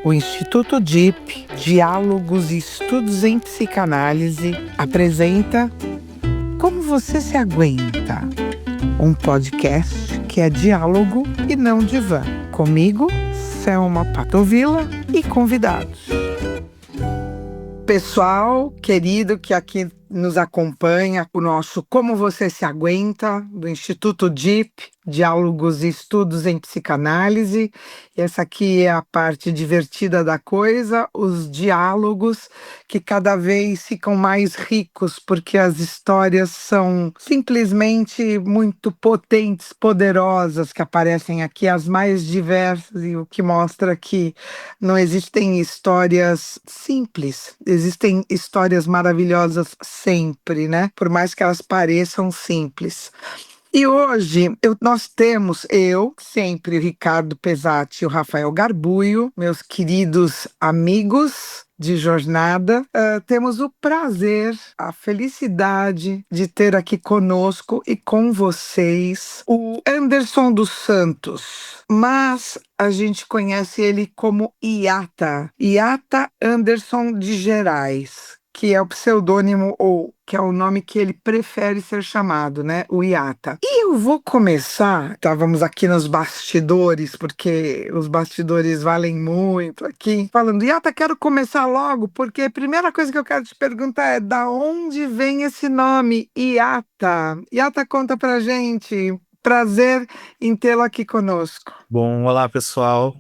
O Instituto DIP, Diálogos e Estudos em Psicanálise, apresenta Como Você Se Aguenta? Um podcast que é diálogo e não divã. Comigo, Selma Patovilla e convidados. Pessoal querido que aqui nos acompanha, o nosso Como Você Se Aguenta, do Instituto DIP, Diálogos e Estudos em Psicanálise. E essa aqui é a parte divertida da coisa, os diálogos que cada vez ficam mais ricos, porque as histórias são simplesmente muito potentes, poderosas, que aparecem aqui, as mais diversas, e o que mostra que não existem histórias simples, existem histórias maravilhosas sempre, né? Por mais que elas pareçam simples. E hoje nós temos sempre, o Ricardo Pesati e o Rafael Garbuio, meus queridos amigos de jornada. Temos o prazer, a felicidade de ter aqui conosco e com vocês o Anderson dos Santos, mas a gente conhece ele como Iata Anderson de Gerais, que é o pseudônimo ou que é o nome que ele prefere ser chamado, né? O Iata. E eu vou começar, estávamos aqui nos bastidores, porque os bastidores valem muito aqui, falando, Iata, quero começar logo, porque a primeira coisa que eu quero te perguntar é da onde vem esse nome, Iata? Iata, conta pra gente. Prazer em tê-lo aqui conosco. Bom, olá pessoal,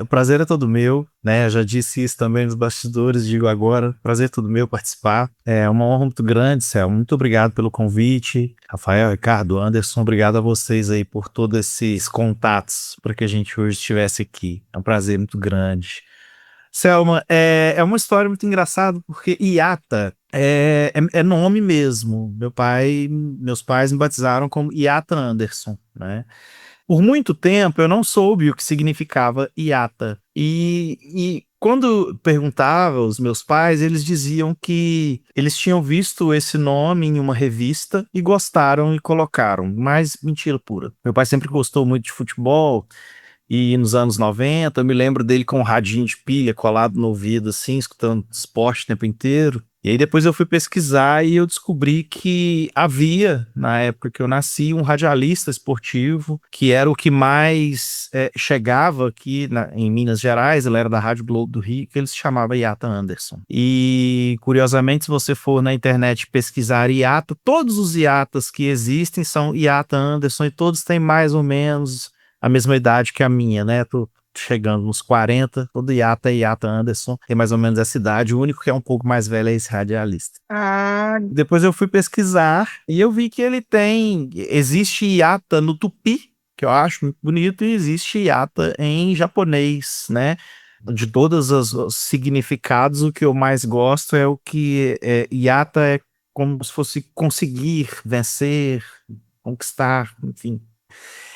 o prazer é todo meu, né? Eu já disse isso também nos bastidores, digo agora, prazer é todo meu participar. É uma honra muito grande, Céu. Muito obrigado pelo convite, Rafael, Ricardo, Anderson, obrigado a vocês aí por todos esses contatos para que a gente hoje estivesse aqui. É um prazer muito grande. Selma, é uma história muito engraçada porque Iata é nome mesmo. Meus pais me batizaram como Iata Anderson, né? Por muito tempo eu não soube o que significava Iata. E quando perguntava aos meus pais, eles diziam que eles tinham visto esse nome em uma revista e gostaram e colocaram. Mas mentira pura. Meu pai sempre gostou muito de futebol. E nos anos 90, eu me lembro dele com um radinho de pilha colado no ouvido, assim, escutando esporte o tempo inteiro. E aí depois eu fui pesquisar e eu descobri que havia, na época que eu nasci, um radialista esportivo, que era o que mais chegava aqui em Minas Gerais, ele era da Rádio Globo do Rio, que ele se chamava Iata Anderson. E, curiosamente, se você for na internet pesquisar Iata, todos os Iatas que existem são Iata Anderson e todos têm mais ou menos a mesma idade que a minha, né? Tô chegando nos 40, todo Iata é Iata Anderson, tem mais ou menos essa idade, o único que é um pouco mais velho é esse radialista. Depois eu fui pesquisar e eu vi que existe Iata no tupi, que eu acho muito bonito, e existe Iata em japonês, né? De todos os significados, o que eu mais gosto é o que Iata é como se fosse conseguir, vencer, conquistar, enfim.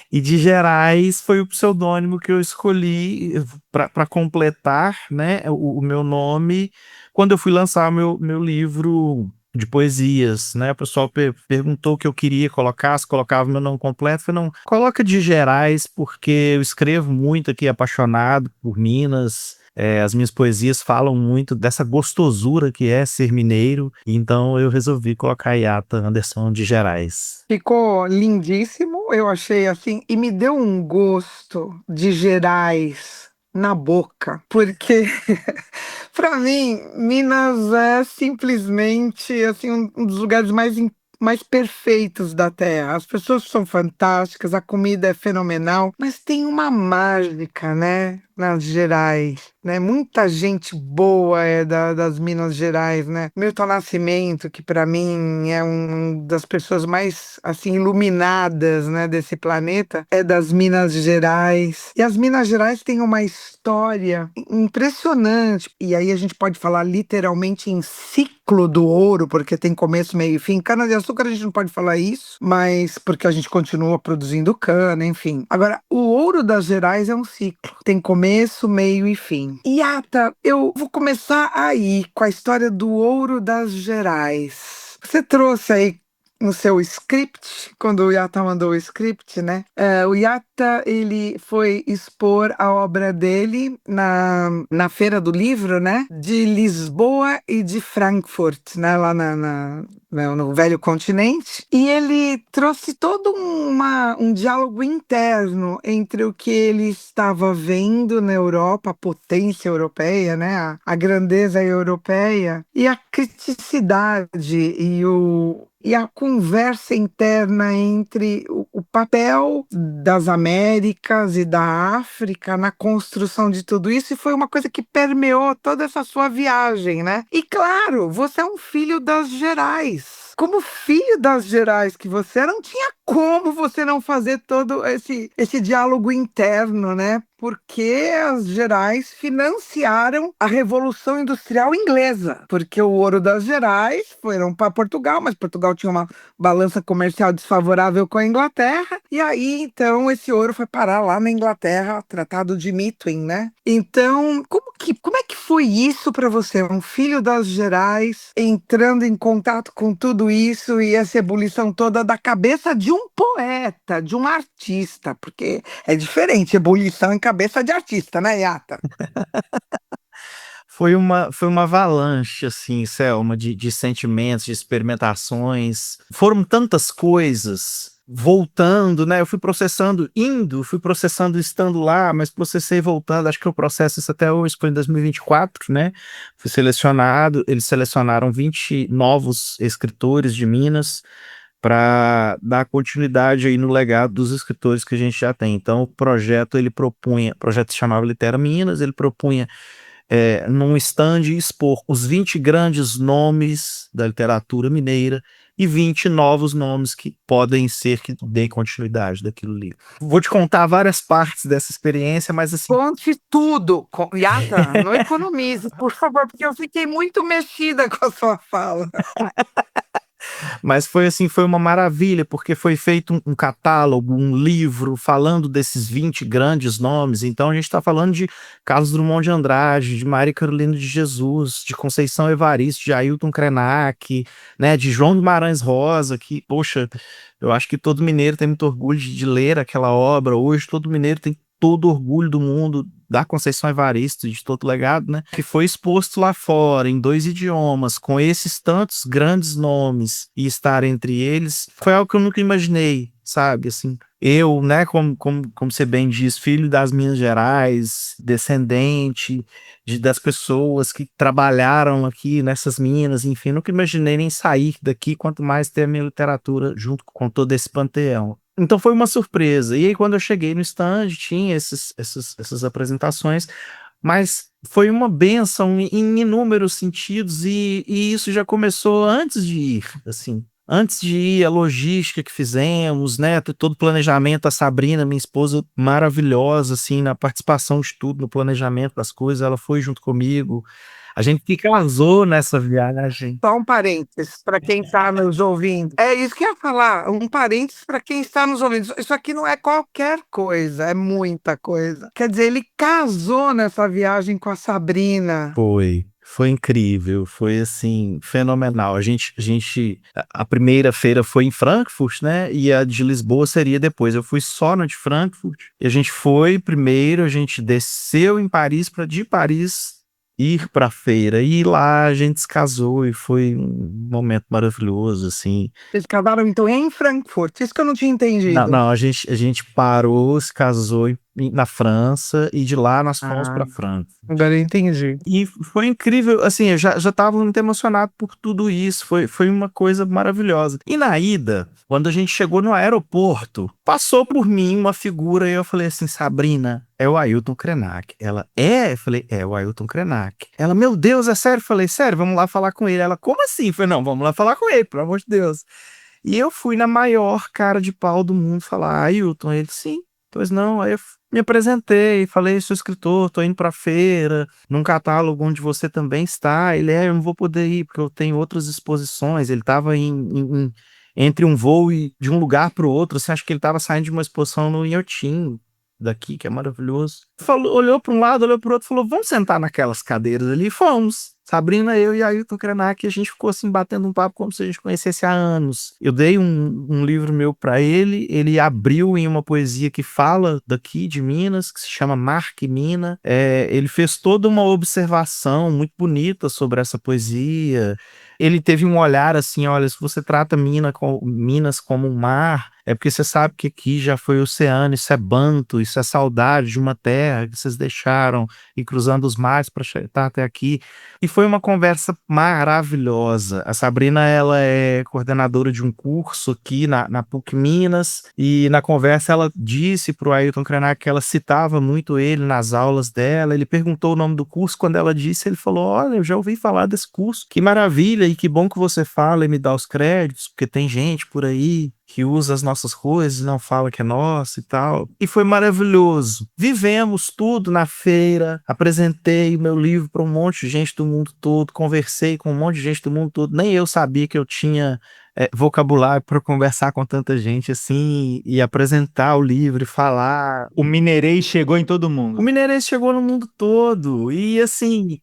E de Gerais foi o pseudônimo que eu escolhi para completar, né, o meu nome quando eu fui lançar meu livro de poesias, né? O pessoal perguntou o que eu queria colocar, se colocava meu nome completo. Eu falei, não, coloca de Gerais, porque eu escrevo muito aqui, apaixonado por Minas. As minhas poesias falam muito dessa gostosura que é ser mineiro, então eu resolvi colocar Iata Anderson de Gerais. Ficou lindíssimo, eu achei assim, e me deu um gosto de Gerais na boca, porque para mim Minas é simplesmente assim um dos lugares mais perfeitos da Terra. As pessoas são fantásticas, a comida é fenomenal, mas tem uma mágica, né, nas Gerais, né? Muita gente boa é das Minas Gerais, né? Milton Nascimento, que para mim é uma das pessoas mais assim iluminadas, né, desse planeta, é das Minas Gerais. E as Minas Gerais têm uma história impressionante. E aí a gente pode falar literalmente em ciclo do ouro, porque tem começo, meio e fim. Cana-de-açúcar a gente não pode falar isso, mas porque a gente continua produzindo cana, enfim. Agora, o ouro das Gerais é um ciclo. Tem começo, meio e fim. Iata, eu vou começar aí com a história do ouro das Gerais. Você trouxe aí no seu script, quando o Yatta mandou o script, né? O Yatta, ele foi expor a obra dele na Feira do Livro, né? De Lisboa e de Frankfurt, né? Lá no Velho Continente. E ele trouxe todo um diálogo interno entre o que ele estava vendo na Europa, a potência europeia, né? A grandeza europeia, e a criticidade e a conversa interna entre o papel das Américas e da África na construção de tudo isso, e foi uma coisa que permeou toda essa sua viagem, né? E claro, você é um filho das Gerais. Como filho das Gerais que você era, não tinha como você não fazer todo esse diálogo interno, né? Porque as Gerais financiaram a Revolução Industrial Inglesa, porque o ouro das Gerais foram para Portugal, mas Portugal tinha uma balança comercial desfavorável com a Inglaterra, e aí então esse ouro foi parar lá na Inglaterra, Tratado de Methuen, né? Então, como é que foi isso para você, um filho das Gerais, entrando em contato com tudo isso e essa ebulição toda da cabeça de um poeta, de um artista, porque é diferente ebulição em cabeça de artista, né, Yata? Foi uma avalanche, assim, Selma, de sentimentos, de experimentações. Foram tantas coisas voltando, né? Eu fui processando estando lá, mas processei voltando. Acho que eu processo isso até hoje, foi em 2024, né? Fui selecionado, eles selecionaram 20 novos escritores de Minas para dar continuidade aí no legado dos escritores que a gente já tem. Então, o projeto se chamava Litera Minas, ele propunha num stand expor os 20 grandes nomes da literatura mineira e 20 novos nomes que podem ser que deem continuidade daquilo ali. Vou te contar várias partes dessa experiência, mas assim, Conte tudo, Yata, não economize, por favor, porque eu fiquei muito mexida com a sua fala. mas foi assim, foi uma maravilha, porque foi feito um catálogo, um livro falando desses 20 grandes nomes. Então a gente está falando de Carlos Drummond de Andrade, de Maria Carolina de Jesus, de Conceição Evaristo, de Ailton Krenak, né, de João Guimarães Rosa, que, poxa, eu acho que todo mineiro tem muito orgulho de ler aquela obra. Hoje todo mineiro tem todo orgulho do mundo da Conceição Evaristo, de todo o legado, né? Que foi exposto lá fora, em 2 idiomas, com esses tantos grandes nomes, e estar entre eles, foi algo que eu nunca imaginei, sabe? Assim, eu, né, como você bem diz, filho das Minas Gerais, descendente das pessoas que trabalharam aqui nessas minas, enfim, nunca imaginei nem sair daqui, quanto mais ter a minha literatura junto com todo esse panteão. Então foi uma surpresa. E aí, quando eu cheguei no stand, tinha essas apresentações, mas foi uma bênção em inúmeros sentidos, e isso já começou antes de ir, assim. Antes de ir, a logística que fizemos, né, todo o planejamento, a Sabrina, minha esposa, maravilhosa, assim, na participação de tudo, no planejamento das coisas, ela foi junto comigo. A gente que casou nessa viagem. Só um parênteses para quem está nos ouvindo. É isso que eu ia falar, um parênteses para quem está nos ouvindo. Isso aqui não é qualquer coisa, é muita coisa. Quer dizer, ele casou nessa viagem com a Sabrina. Foi incrível, foi assim, fenomenal. A primeira feira foi em Frankfurt, né? E a de Lisboa seria depois. Eu fui só na de Frankfurt. E a gente foi primeiro, a gente desceu em Paris para de Paris ir para a feira. E lá a gente se casou e foi um momento maravilhoso, assim. Eles casaram então em Frankfurt, isso que eu não tinha Não, entendido. não, a gente parou, se casou na França e de lá nós fomos Ah, para França. agora eu entendi. E foi incrível, assim, eu já estava muito emocionado por tudo isso, foi uma coisa maravilhosa. E na ida, quando a gente chegou no aeroporto, passou por mim uma figura e eu falei assim, Sabrina, é o Ailton Krenak. Ela, é? Eu falei, é o Ailton Krenak. Ela, meu Deus, é sério? Eu falei, sério, vamos lá falar com ele. Ela, como assim? Eu falei, não, vamos lá falar com ele, pelo amor de Deus. E eu fui na maior cara de pau do mundo falar, Ailton, ele, sim. Pois não, aí eu me apresentei, falei, sou escritor, tô indo pra feira, num catálogo onde você também está. Ele, eu não vou poder ir, porque eu tenho outras exposições. Ele tava entre um voo e de um lugar pro outro, assim, acho que ele tava saindo de uma exposição no Inhotim, daqui, que é maravilhoso. Falou, olhou para um lado, olhou para o outro, falou, vamos sentar naquelas cadeiras ali, e fomos. Sabrina, eu e Ailton Krenak, a gente ficou assim batendo um papo como se a gente conhecesse há anos. Eu dei um livro meu para ele, ele abriu em uma poesia que fala daqui de Minas, que se chama Marque Mina. Ele fez toda uma observação muito bonita sobre essa poesia. Ele teve um olhar assim, olha, se você trata Minas como um mar, é porque você sabe que aqui já foi oceano, isso é banto, isso é saudade de uma terra que vocês deixaram e cruzando os mares para chegar até aqui. E foi uma conversa maravilhosa. A Sabrina, ela é coordenadora de um curso aqui na PUC Minas, e na conversa ela disse para o Ailton Krenak que ela citava muito ele nas aulas dela. Ele perguntou o nome do curso, quando ela disse, ele falou, olha, eu já ouvi falar desse curso, que maravilha, e que bom que você fala e me dá os créditos, porque tem gente por aí que usa as nossas coisas e não fala que é nosso e tal. E foi maravilhoso. Vivemos tudo na feira, apresentei o meu livro para um monte de gente do mundo todo, conversei com um monte de gente do mundo todo. Nem eu sabia que eu tinha vocabulário para conversar com tanta gente assim, e apresentar o livro e falar. O Mineirês chegou em todo mundo. O Mineirês chegou no mundo todo. E assim,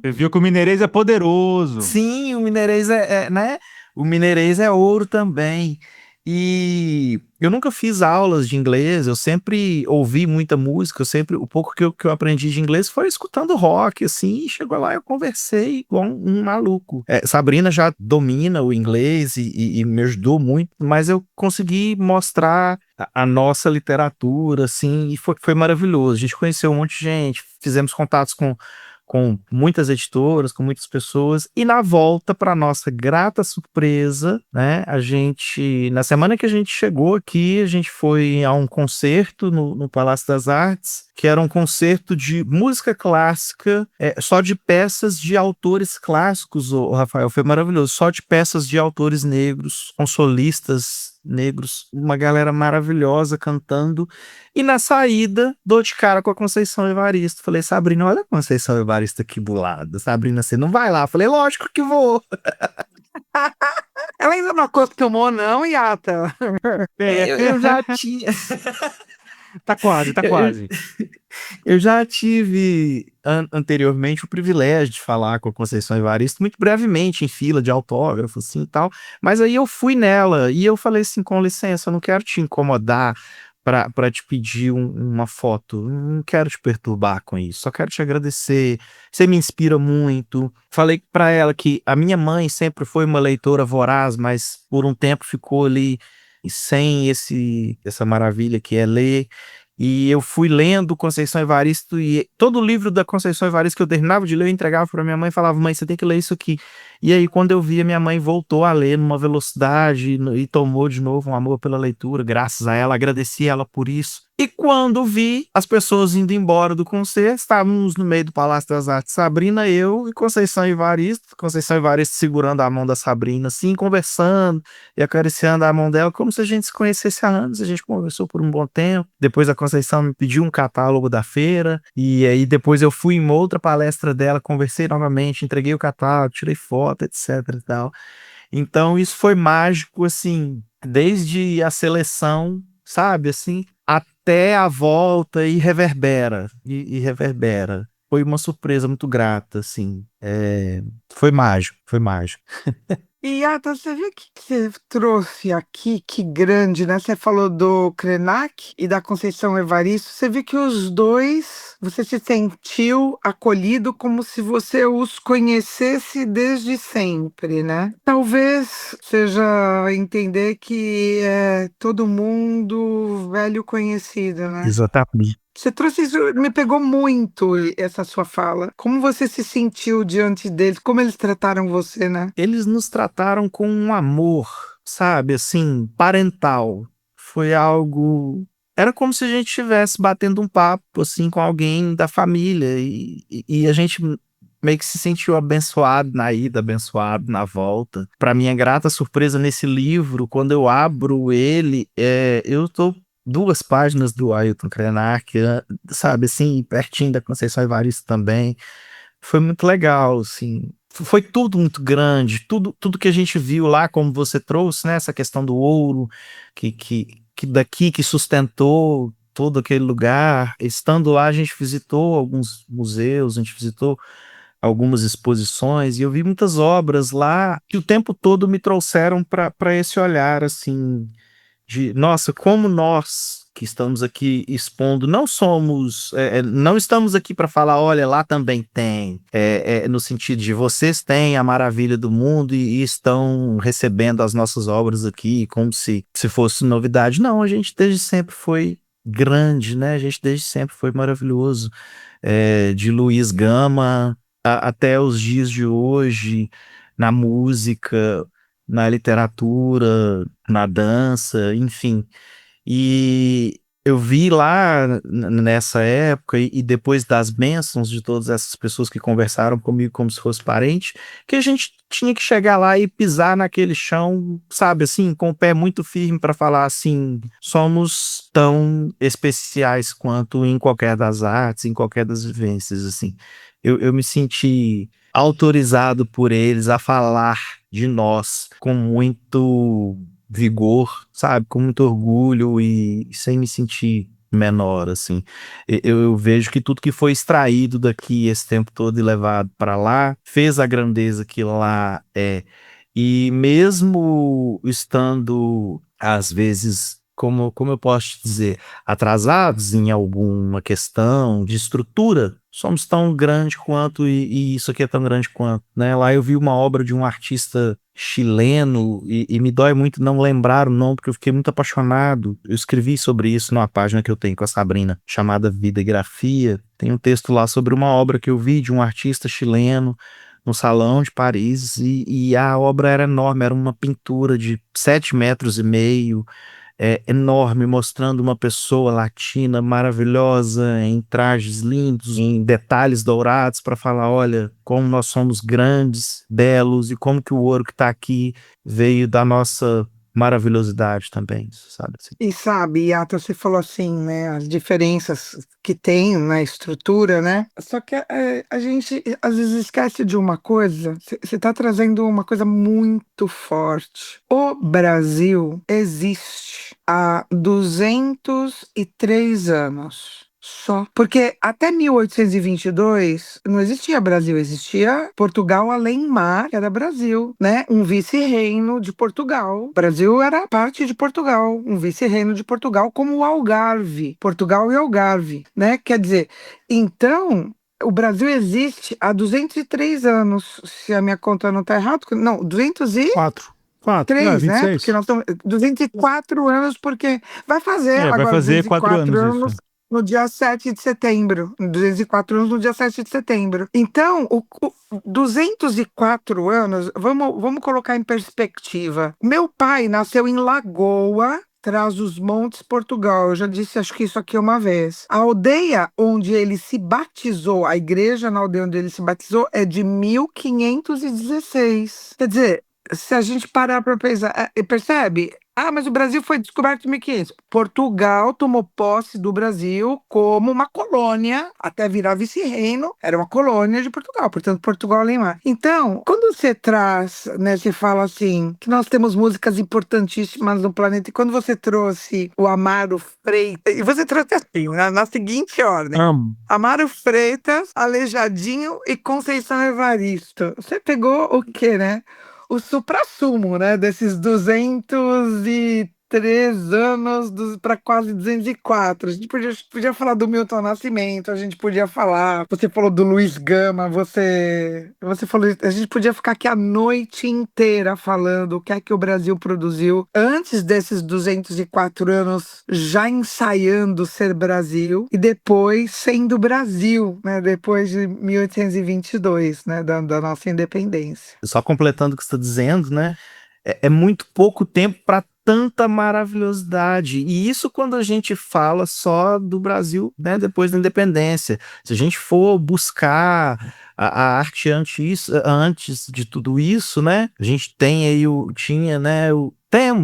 Você viu que o Mineirês é poderoso. sim, o Mineirês né? O Mineirês é ouro também. E eu nunca fiz aulas de inglês, eu sempre ouvi muita música, o pouco que eu aprendi de inglês foi escutando rock, assim, e chegou lá eu conversei igual um maluco. Sabrina já domina o inglês e me ajudou muito, mas eu consegui mostrar a nossa literatura, assim, e foi maravilhoso. A gente conheceu um monte de gente, fizemos contatos com muitas editoras, com muitas pessoas, e na volta, para nossa grata surpresa, né, na semana que a gente chegou aqui, a gente foi a um concerto no Palácio das Artes, que era um concerto de música clássica, só de peças de autores clássicos, Rafael, foi maravilhoso, só de peças de autores negros, com solistas negros, uma galera maravilhosa cantando. E na saída, dou de cara com a Conceição Evaristo. Falei, Sabrina, olha a Conceição Evaristo aqui bulada. Sabrina, você não vai lá? Falei, lógico que vou. Ela ainda não acostumou, não, Yata? Eu já tinha. Tá quase, tá Eu, quase. eu já tive anteriormente o privilégio de falar com a Conceição Evaristo, muito brevemente, em fila de autógrafo, assim e tal. Mas aí eu fui nela e eu falei assim: com licença, eu não quero te incomodar para te pedir uma foto, não quero te perturbar com isso, só quero te agradecer. Você me inspira muito. Falei para ela que a minha mãe sempre foi uma leitora voraz, mas por um tempo ficou ali sem essa maravilha que é ler. E eu fui lendo Conceição Evaristo, e todo o livro da Conceição Evaristo que eu terminava de ler, eu entregava para minha mãe e falava, mãe, você tem que ler isso aqui. E aí, quando eu vi, a minha mãe voltou a ler numa velocidade e tomou de novo um amor pela leitura, graças a ela, agradeci ela por isso. E quando vi as pessoas indo embora do concerto, estávamos no meio do Palácio das Artes, Sabrina, eu e Conceição Evaristo segurando a mão da Sabrina, assim, conversando e acariciando a mão dela, como se a gente se conhecesse há anos. A gente conversou por um bom tempo. Depois a Conceição me pediu um catálogo da feira, e aí depois eu fui em uma outra palestra dela, conversei novamente, entreguei o catálogo, tirei foto, etc e tal. Então isso foi mágico, assim, desde a seleção, sabe, assim, até a volta, e reverbera, e reverbera. Foi uma surpresa muito grata, assim. Foi mágico, foi mágico. E Yata, você viu o que você trouxe aqui? Que grande, né? Você falou do Krenak e da Conceição Evaristo. Você viu que os dois, você se sentiu acolhido como se você os conhecesse desde sempre, né? Talvez seja entender que é todo mundo velho conhecido, né? Exatamente. Você trouxe isso, me pegou muito essa sua fala. Como você se sentiu diante deles? Como eles trataram você, né? Eles nos trataram com um amor, sabe, assim, parental. Foi algo. Era como se a gente estivesse batendo um papo, assim, com alguém da família. E a gente meio que se sentiu abençoado na ida, abençoado na volta. Para minha grata surpresa, nesse livro, quando eu abro ele, eu tô 2 páginas do Ailton Krenak, sabe, assim, pertinho da Conceição Evaristo também. Foi muito legal, assim. Foi tudo muito grande, tudo que a gente viu lá, como você trouxe, né? Essa questão do ouro, que daqui que sustentou todo aquele lugar. Estando lá, a gente visitou alguns museus, a gente visitou algumas exposições e eu vi muitas obras lá que o tempo todo me trouxeram para esse olhar assim de nossa, como nós que estamos aqui expondo, não somos, não estamos aqui para falar, olha, lá também tem, no sentido de vocês têm a maravilha do mundo e estão recebendo as nossas obras aqui como se fosse novidade. Não, a gente desde sempre foi grande, né? A gente desde sempre foi maravilhoso, de Luiz Gama até os dias de hoje, na música, na literatura, na dança, enfim. E eu vi lá nessa época, e depois das bênçãos de todas essas pessoas que conversaram comigo como se fosse parente, que a gente tinha que chegar lá e pisar naquele chão, sabe, assim, com o pé muito firme para falar assim: somos tão especiais quanto em qualquer das artes, em qualquer das vivências, assim. Eu me senti autorizado por eles a falar de nós com muito vigor, sabe, com muito orgulho e sem me sentir menor, assim. Eu vejo que tudo que foi extraído daqui esse tempo todo e levado para lá fez a grandeza que lá é. E mesmo estando, às vezes, como eu posso te dizer, atrasados em alguma questão de estrutura, somos tão grande quanto, e isso aqui é tão grande quanto, né? Lá eu vi uma obra de um artista chileno, e me dói muito não lembrar o nome, porque eu fiquei muito apaixonado. Eu escrevi sobre isso numa página que eu tenho com a Sabrina, chamada Vida e Grafia. Tem um texto lá sobre uma obra que eu vi de um artista chileno no Salão de Paris, e a obra era enorme, era uma pintura de 7,5 metros, enorme, mostrando uma pessoa latina maravilhosa, em trajes lindos, em detalhes dourados, para falar, olha, como nós somos grandes, belos, e como que o ouro que está aqui veio da nossa maravilhosidade também, sabe assim? E sabe, Yata, você falou assim, né, as diferenças que tem na estrutura, né? Só que a gente às vezes esquece de uma coisa. Você está trazendo uma coisa muito forte. O Brasil existe há 203 anos. Só. Porque até 1822 não existia Brasil, existia Portugal além mar, que era Brasil, né? Um vice-reino de Portugal. O Brasil era parte de Portugal, um vice-reino de Portugal, como o Algarve, Portugal e Algarve, né? Quer dizer, então o Brasil existe há 203 anos, se a minha conta não está errada. Não, 203, 4, né? Porque 26. nós estamos 204 anos, porque vai fazer Vai agora fazer 4 204 anos anos isso. no dia 7 de setembro. 204 anos no dia 7 de setembro. Então, 204 anos, vamos colocar em perspectiva. Meu pai nasceu em Lagoa, Trás-os-Montes, Portugal. Eu já disse, acho que isso aqui uma vez. A aldeia onde ele se batizou, a igreja na aldeia onde ele se batizou é de 1516. Quer dizer, se a gente parar para pensar, percebe? Ah, mas o Brasil foi descoberto em 1500. Portugal tomou posse do Brasil como uma colônia, até virar vice-reino, era uma colônia de Portugal, portanto, Portugal além mar. Então, quando você traz, né, você fala assim, que nós temos músicas importantíssimas no planeta, e quando você trouxe o Amaro Freitas, e você trouxe assim, na seguinte ordem: Amo. Amaro Freitas, Aleijadinho e Conceição Evaristo. Você pegou o quê, né? O suprassumo, né, desses 203 anos para quase 204. A gente podia falar do Milton Nascimento, a gente podia falar, você falou do Luiz Gama, você falou, a gente podia ficar aqui a noite inteira falando o que é que o Brasil produziu antes desses 204 anos, já ensaiando ser Brasil, e depois sendo Brasil, né, depois de 1822, né, da nossa independência. Só completando o que você está dizendo, né? É muito pouco tempo para tanta maravilhosidade. E isso quando a gente fala só do Brasil, né, depois da independência. Se a gente for buscar a arte antes de tudo isso, né? A gente tem aí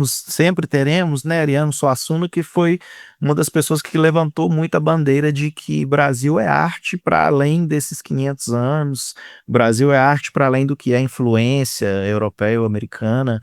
sempre teremos, né, Ariano Suassuna, que foi uma das pessoas que levantou muito a bandeira de que Brasil é arte para além desses 500 anos, Brasil é arte para além do que é influência europeia ou americana.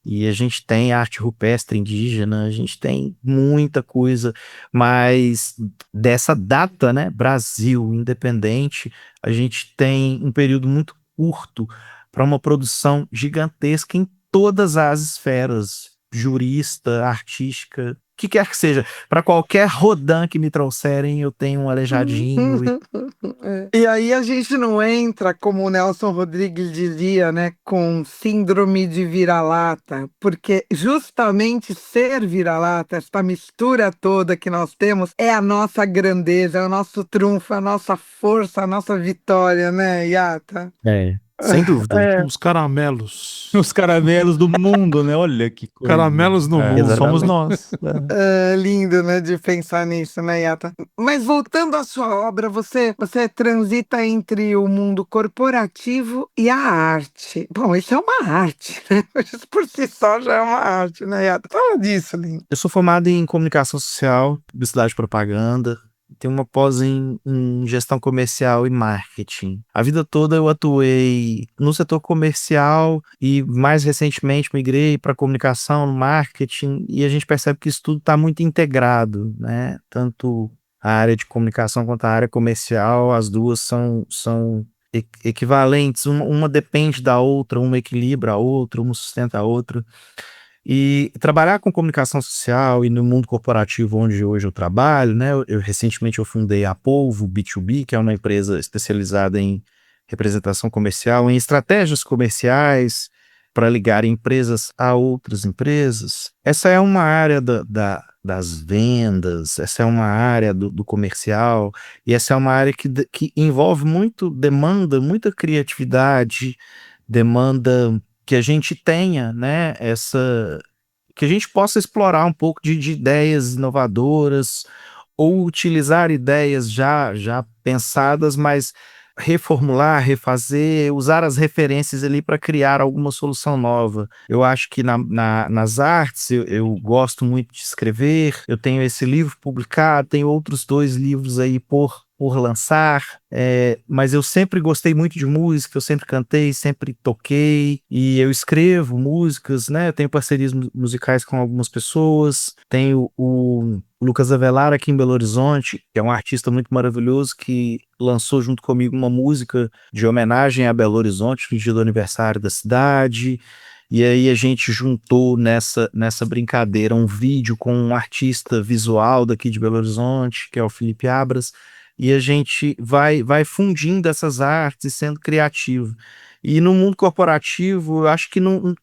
E a gente tem arte rupestre indígena, a gente tem muita coisa, mas dessa data, né, Brasil independente, a gente tem um período muito curto para uma produção gigantesca em todas as esferas, jurista, artística, o que quer que seja. Para qualquer Rodin que me trouxerem, eu tenho um Aleijadinho. E aí a gente não entra, como o Nelson Rodrigues dizia, né, com síndrome de vira-lata, porque justamente ser vira-lata, essa mistura toda que nós temos, é a nossa grandeza, é o nosso trunfo, a nossa força, a nossa vitória, né, Yata? Sem dúvida. É, Os caramelos. Os caramelos do mundo, né? Olha que coisa. Caramelos no mundo. Exatamente. Somos nós. é lindo, né, de pensar nisso, né, Yata? Mas voltando à sua obra, você transita entre o mundo corporativo e a arte. Bom, isso é uma arte, né? Isso por si só já é uma arte, né, Yata? Fala disso, lindo. Eu sou formado em comunicação social, publicidade e propaganda. Tenho uma pós em gestão comercial e marketing. A vida toda eu atuei no setor comercial e mais recentemente migrei para comunicação, marketing, e a gente percebe que isso tudo está muito integrado, né? Tanto a área de comunicação quanto a área comercial, as duas são equivalentes, uma depende da outra, uma equilibra a outra, uma sustenta a outra. E trabalhar com comunicação social e no mundo corporativo onde hoje eu trabalho, né? Recentemente eu fundei a Polvo B2B, que é uma empresa especializada em representação comercial, em estratégias comerciais para ligar empresas a outras empresas. Essa é uma área das vendas, essa é uma área do comercial, e essa é uma área que envolve demanda muita criatividade, demanda que a gente tenha, né, que a gente possa explorar um pouco de ideias inovadoras ou utilizar ideias já pensadas, mas reformular, refazer, usar as referências ali para criar alguma solução nova. Eu acho que nas artes eu gosto muito de escrever, eu tenho esse livro publicado, tenho outros 2 livros aí por lançar, mas eu sempre gostei muito de música, eu sempre cantei, sempre toquei, e eu escrevo músicas, né? Eu tenho parcerias musicais com algumas pessoas, tenho o Lucas Avelar aqui em Belo Horizonte, que é um artista muito maravilhoso, que lançou junto comigo uma música de homenagem a Belo Horizonte no dia do aniversário da cidade. E aí a gente juntou nessa brincadeira um vídeo com um artista visual daqui de Belo Horizonte, que é o Felipe Abras, e a gente vai fundindo essas artes e sendo criativo. E no mundo corporativo, eu acho que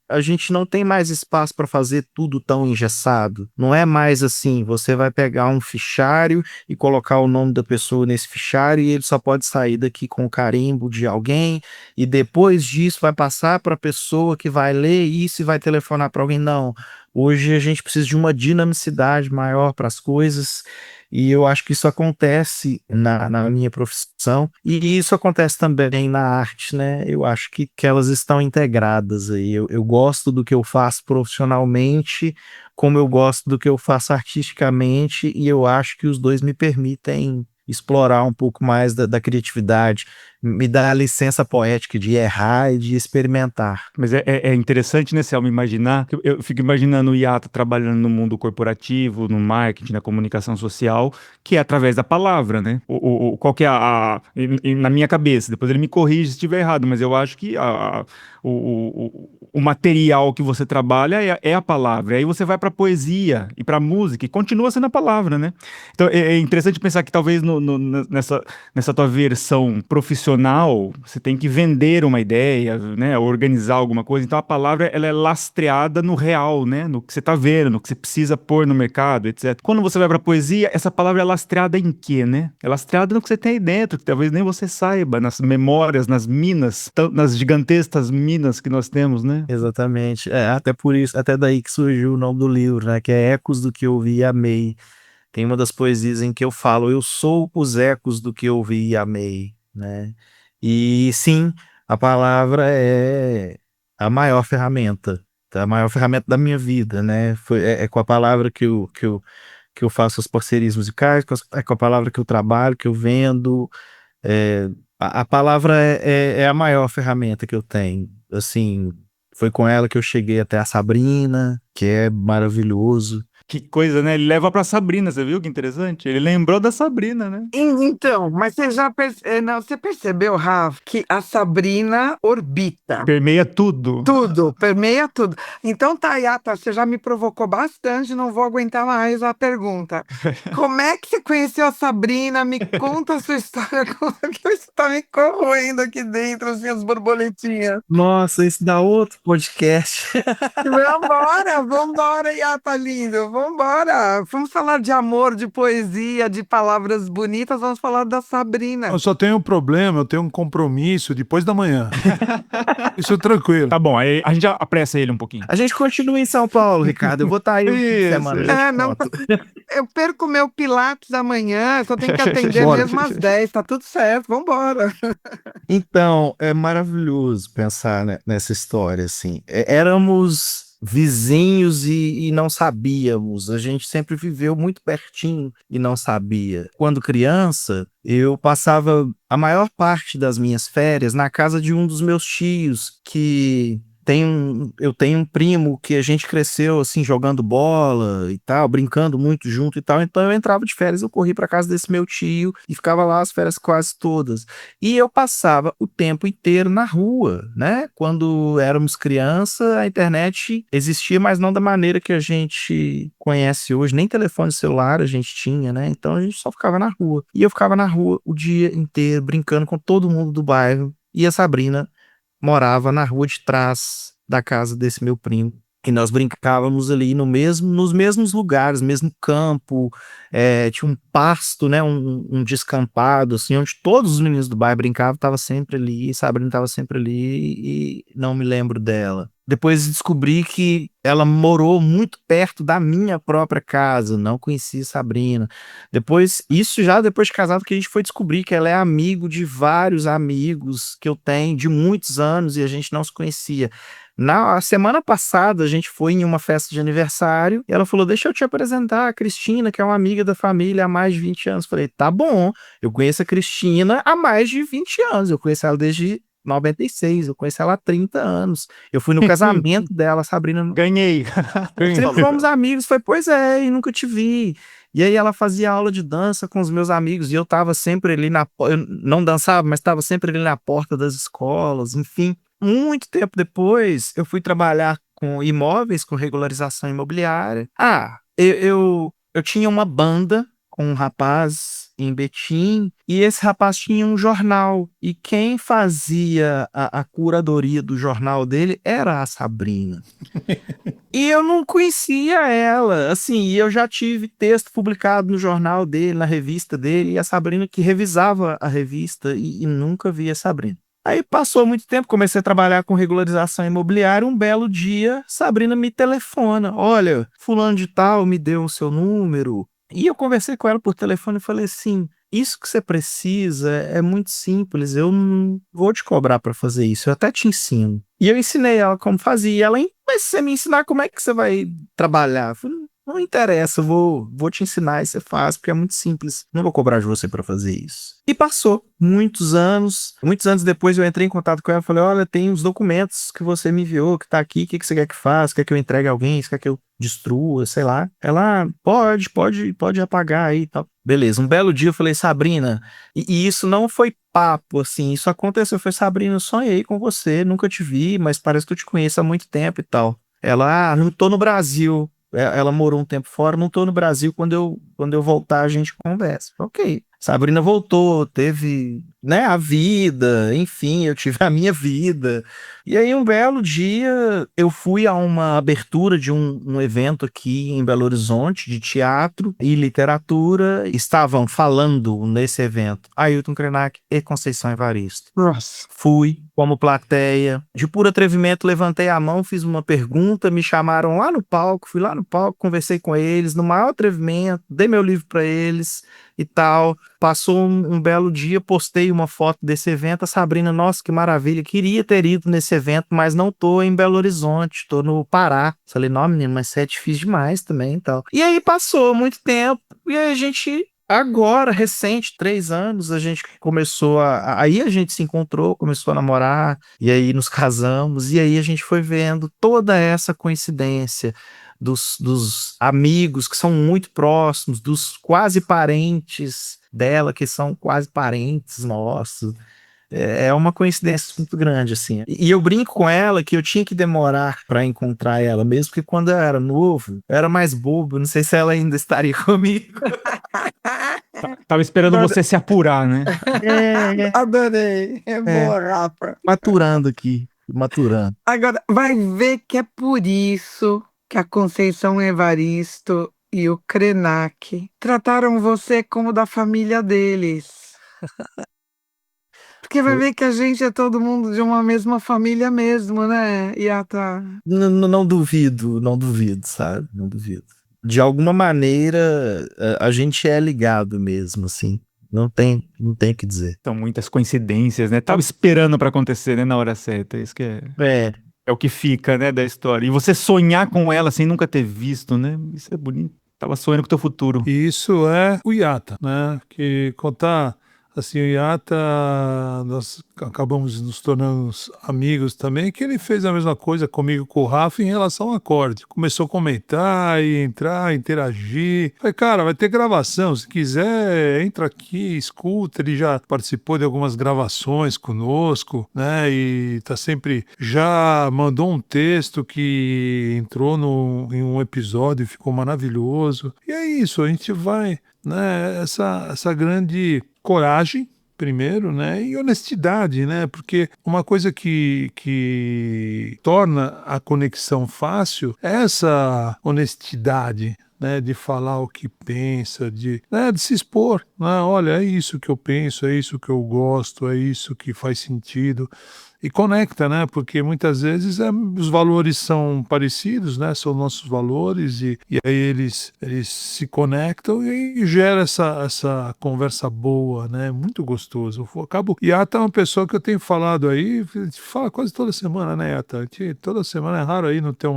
a gente não tem mais espaço para fazer tudo tão engessado. Não é mais assim, você vai pegar um fichário e colocar o nome da pessoa nesse fichário e ele só pode sair daqui com o carimbo de alguém, e depois disso vai passar para a pessoa que vai ler isso e vai telefonar para alguém. Não. Hoje a gente precisa de uma dinamicidade maior para as coisas, e eu acho que isso acontece na minha profissão, e isso acontece também na arte, né? Eu acho que elas estão integradas aí. Eu gosto do que eu faço profissionalmente, como eu gosto do que eu faço artisticamente, e eu acho que os dois me permitem explorar um pouco mais da criatividade, me dá a licença poética de errar e de experimentar. Mas é interessante, né, Selma, imaginar. Eu fico imaginando o Iata trabalhando no mundo corporativo, no marketing, na comunicação social, que é através da palavra, né? Qual que é na minha cabeça, depois ele me corrige se estiver errado, mas eu acho que o material que você trabalha é a palavra. Aí você vai para poesia e para música e continua sendo a palavra, né? Então é interessante pensar que talvez nessa tua versão profissional você tem que vender uma ideia, né, organizar alguma coisa. Então a palavra ela é lastreada no real, né, no que você está vendo, no que você precisa pôr no mercado, etc. Quando você vai para poesia, essa palavra é lastreada em quê, né? É lastreada no que você tem aí dentro, que talvez nem você saiba, nas memórias, nas minas, nas gigantescas minas que nós temos, né? Exatamente. Até por isso, até daí que surgiu o nome do livro, né? Que é Ecos do que eu vi e amei. Tem uma das poesias em que eu falo, eu sou os ecos do que eu vi e amei, né? E sim, a palavra é a maior ferramenta, tá? A maior ferramenta da minha vida, né? É com a palavra que eu faço as parcerias musicais, é com a palavra que eu trabalho, que eu vendo. A palavra é a maior ferramenta que eu tenho. Assim, Foi com ela que eu cheguei até a Sabrina, que é maravilhoso. Que coisa, né? Ele leva pra Sabrina, você viu que interessante? Ele lembrou da Sabrina, né? Então, mas você percebeu, Rafa, que a Sabrina orbita Permeia tudo. tudo, permeia tudo. Então, Tayata, você já me provocou bastante, não vou aguentar mais a pergunta. Como é que você conheceu a Sabrina? Me conta a sua história, que isso tá me corroendo aqui dentro, assim, as borboletinhas. Nossa, isso dá outro podcast. Vambora, Yata lindo, vambora. Vamos falar de amor, de poesia, de palavras bonitas, vamos falar da Sabrina. Eu só tenho um problema, eu tenho um compromisso depois da manhã. Isso é tranquilo. Tá bom, aí a gente apressa ele um pouquinho. A gente continua em São Paulo, Ricardo. Eu vou estar aí Isso, semana. isso. Eu te Não, conto. eu perco meu Pilates amanhã, só tenho que atender Bora. mesmo às 10, tá tudo certo, vambora. Então, é maravilhoso pensar nessa história, assim. Éramos vizinhos e não sabíamos. A gente sempre viveu muito pertinho e não sabia. Quando criança, eu passava a maior parte das minhas férias na casa de um dos meus tios, que eu tenho um primo que a gente cresceu assim jogando bola e tal, brincando muito junto e tal. Então eu entrava de férias, eu corri para casa desse meu tio e ficava lá as férias quase todas. E eu passava o tempo inteiro na rua, né? Quando éramos criança, a internet existia, mas não da maneira que a gente conhece hoje, nem telefone celular a gente tinha, né? Então a gente só ficava na rua. E eu ficava na rua o dia inteiro brincando com todo mundo do bairro. E a Sabrina morava na rua de trás da casa desse meu primo. E nós brincávamos ali nos mesmos lugares, mesmo campo, tinha um pasto, né, um descampado, assim, onde todos os meninos do bairro brincavam, estava sempre ali, Sabrina estava sempre ali e não me lembro dela. Depois descobri que ela morou muito perto da minha própria casa, não conhecia Sabrina. Isso já depois de casado que a gente foi descobrir que ela é amigo de vários amigos que eu tenho de muitos anos e a gente não se conhecia. Na semana passada, a gente foi em uma festa de aniversário e ela falou: deixa eu te apresentar a Cristina, que é uma amiga da família há mais de 20 anos. Falei: tá bom, eu conheço a Cristina há mais de 20 anos, eu conheço ela desde 96, eu conheço ela há 30 anos. Eu fui no casamento dela, Sabrina. Ganhei. Sempre fomos amigos. Foi, pois é, e nunca te vi. E aí ela fazia aula de dança com os meus amigos e eu tava sempre ali eu não dançava, mas estava sempre ali na porta das escolas, enfim. Muito tempo depois, eu fui trabalhar com imóveis, com regularização imobiliária. Eu tinha uma banda com um rapaz em Betim, e esse rapaz tinha um jornal, e quem fazia a curadoria do jornal dele era a Sabrina. E eu não conhecia ela, assim, e eu já tive texto publicado no jornal dele, na revista dele, e a Sabrina que revisava a revista, e nunca vi a Sabrina. Aí passou muito tempo, comecei a trabalhar com regularização imobiliária, um belo dia, Sabrina me telefona, olha, fulano de tal me deu o seu número, e eu conversei com ela por telefone e falei assim, isso que você precisa é muito simples, eu não vou te cobrar para fazer isso, eu até te ensino. E eu ensinei ela como fazia, e ela, mas se você me ensinar, como é que você vai trabalhar? Eu falei, não interessa, eu vou te ensinar e você faz, porque é muito simples. Não vou cobrar de você para fazer isso. E passou muitos anos depois eu entrei em contato com ela e falei, olha, tem os documentos que você me enviou, que tá aqui, o que você quer que faça? Quer que eu entregue a alguém? Você quer que eu destrua? Sei lá. Ela, pode apagar aí e tal. Beleza, um belo dia eu falei, Sabrina, e isso não foi papo, assim, isso aconteceu, foi Sabrina, eu sonhei com você, nunca te vi, mas parece que eu te conheço há muito tempo e tal. Ela, não tô no Brasil. Ela morou um tempo fora, não tô no Brasil, quando eu voltar a gente conversa. Ok. Sabrina voltou, teve, né, a vida, enfim, eu tive a minha vida. E aí um belo dia eu fui a uma abertura de um evento aqui em Belo Horizonte, de teatro e literatura. Estavam falando nesse evento Ailton Krenak e Conceição Evaristo. Nossa. Fui como plateia, de puro atrevimento levantei a mão, fiz uma pergunta, me chamaram lá no palco, fui lá no palco, conversei com eles, no maior atrevimento, dei meu livro para eles e tal. Passou um belo dia, postei uma foto desse evento, a Sabrina, nossa, que maravilha, queria ter ido nesse evento, mas não tô em Belo Horizonte, tô no Pará. Falei, não, menino, mas você é difícil demais também e tal. E aí passou muito tempo, e aí a gente Agora, recente, 3 anos, a gente começou aí a gente se encontrou, começou a namorar, e aí nos casamos, e aí a gente foi vendo toda essa coincidência dos amigos que são muito próximos, dos quase parentes dela, que são quase parentes nossos. É uma coincidência muito grande, assim. E eu brinco com ela que eu tinha que demorar para encontrar ela, mesmo que quando eu era novo, eu era mais bobo, não sei se ela ainda estaria comigo. Tava esperando você se apurar, né? Adorei. É É. boa, Rafa. Maturando aqui, maturando. Agora, vai ver que é por isso que a Conceição Evaristo e o Krenak trataram você como da família deles. Porque vai ver que a gente é todo mundo de uma mesma família mesmo, né, Yata? Não duvido, não duvido, sabe? Não duvido. De alguma maneira, a gente é ligado mesmo, assim. Não tem o que dizer. São muitas coincidências, né? Tava esperando pra acontecer, né, na hora certa. Isso que é o que fica, né, da história. E você sonhar com ela sem nunca ter visto, né? Isso é bonito. Tava sonhando com o teu futuro. E isso é o Iata, né? Que contar assim, o Iata, nós acabamos nos tornando amigos também, que ele fez a mesma coisa comigo, com o Rafa, em relação ao acorde. Começou a comentar e entrar, interagir. Falei, cara, vai ter gravação, se quiser, entra aqui, escuta. Ele já participou de algumas gravações conosco, né? E tá sempre, já mandou um texto que entrou em um episódio e ficou maravilhoso. E é isso, a gente vai, né? Essa grande coragem, primeiro, né, e honestidade, né, porque uma coisa que torna a conexão fácil é essa honestidade, né, de falar o que pensa, de se expor, né, olha, é isso que eu penso, é isso que eu gosto, é isso que faz sentido. E conecta, né? Porque muitas vezes os valores são parecidos, né? São nossos valores e aí eles se conectam e gera essa conversa boa, né? Muito gostoso. Yata é uma pessoa que eu tenho falado aí, a gente fala quase toda semana, né, Yata? Toda semana é raro aí não ter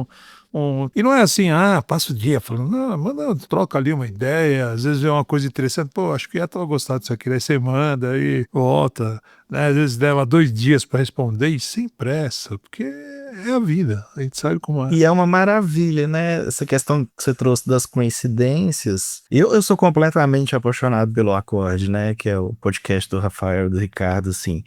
E não é assim, passa o dia falando, não, manda, troca ali uma ideia, às vezes é uma coisa interessante, pô, acho que ia gostar disso aqui, aí você manda, aí volta, né? Às vezes leva 2 dias para responder e sem pressa, porque é a vida, a gente sabe como é. E é uma maravilha, né? Essa questão que você trouxe das coincidências. Eu sou completamente apaixonado pelo Acorde, né? Que é o podcast do Rafael e do Ricardo, assim.